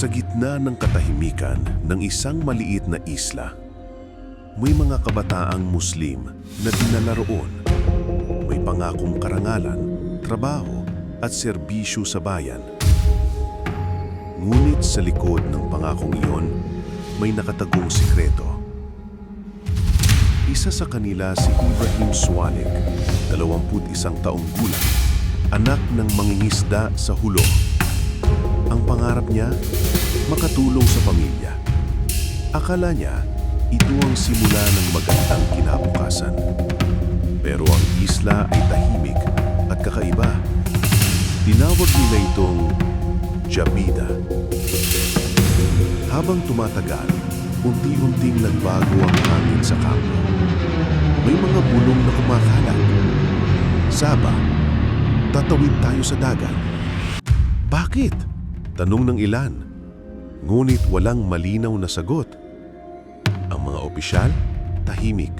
Sa gitna ng katahimikan ng isang maliit na isla, may mga kabataang Muslim na dinala roon. May pangakong karangalan, trabaho at serbisyo sa bayan. Ngunit sa likod ng pangakong iyon, may nakatagong sikreto. Isa sa kanila si Ibrahim Suwanek, 21 taong gulang, anak ng mangingisda sa Hulo. Ang pangarap niya, makatulong sa pamilya. Akala niya, ito ang simula ng magandang kinabukasan. Pero ang isla ay tahimik at kakaiba. Tinawag nila itong Jabida. Habang tumatagal, unti-unting nagbago ang hangin sa kampo. May mga bulong na kumakalat. Saba, tatawid tayo sa dagat. Bakit? Tanong ng ilan. Ngunit walang malinaw na sagot. Ang mga opisyal, tahimik.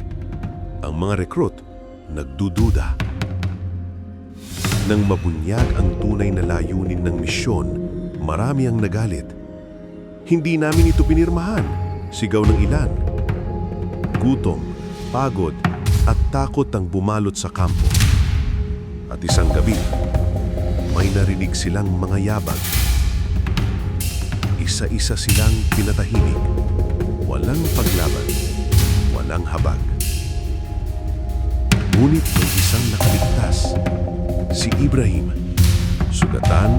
Ang mga rekrut, nagdududa. Nang mabunyag ang tunay na layunin ng misyon, marami ang nagalit. Hindi namin ito pinirmahan, sigaw ng ilan. Gutom, pagod, at takot ang bumalot sa kampo. At isang gabi, may narinig silang mga yabag. Isa-isa silang pinatahimik. Walang paglaban, walang habag. Ngunit may isang nakaligtas, si Ibrahim. Sugatan,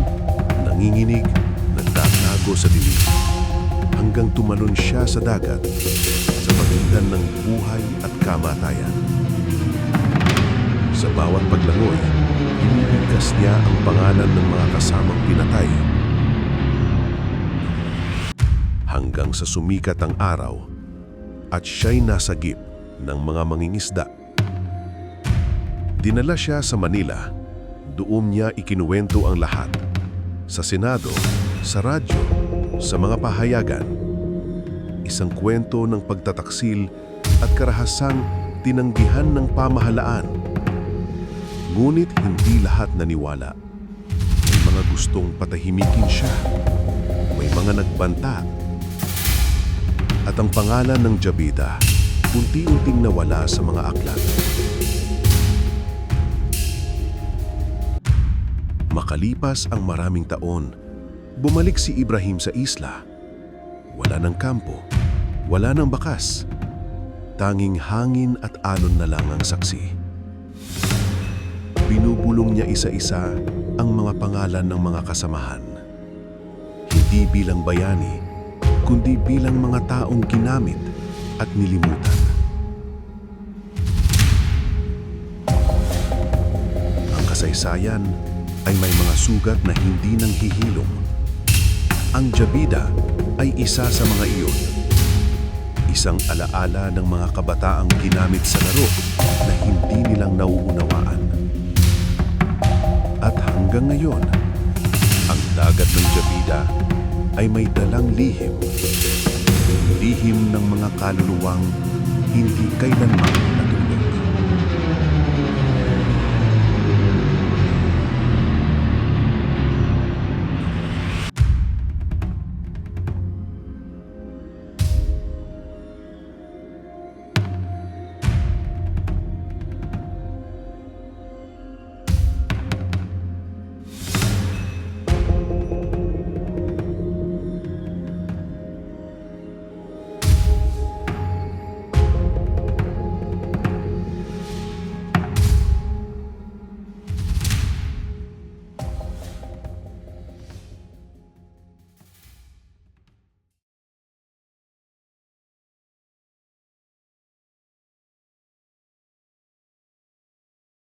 nanginginig, nagtatago sa dilim. Hanggang tumalon siya sa dagat, sa pagitan ng buhay at kamatayan. Sa bawat paglangoy, inibigkas niya ang pangalan ng mga kasamang pinatay. Hanggang sa sumikat ang araw at siya'y nasagip ng mga mangingisda. Dinala siya sa Manila. Doon niya ikinuwento ang lahat. Sa Senado, sa radyo, sa mga pahayagan. Isang kwento ng pagtataksil at karahasang tinanggihan ng pamahalaan. Ngunit hindi lahat naniwala. May mga gustong patahimikin siya. May mga nagbanta. At ang pangalan ng Jabida, unti-unting nawala sa mga aklat. Makalipas ang maraming taon, bumalik si Ibrahim sa isla. Wala ng kampo, wala ng bakas. Tanging hangin at alon na lang ang saksi. Binubulong niya isa-isa ang mga pangalan ng mga kasamahan. Hindi bilang bayani, kundi bilang mga taong ginamit at nilimutan. Ang kasaysayan ay may mga sugat na hindi nang hihilom. Ang Jabida ay isa sa mga iyon. Isang alaala ng mga kabataang ginamit sa laro na hindi nilang nauunawaan. At hanggang ngayon, ang dagat ng Jabida ay may dalang lihim. Lihim ng mga kaluluwang hindi kailanman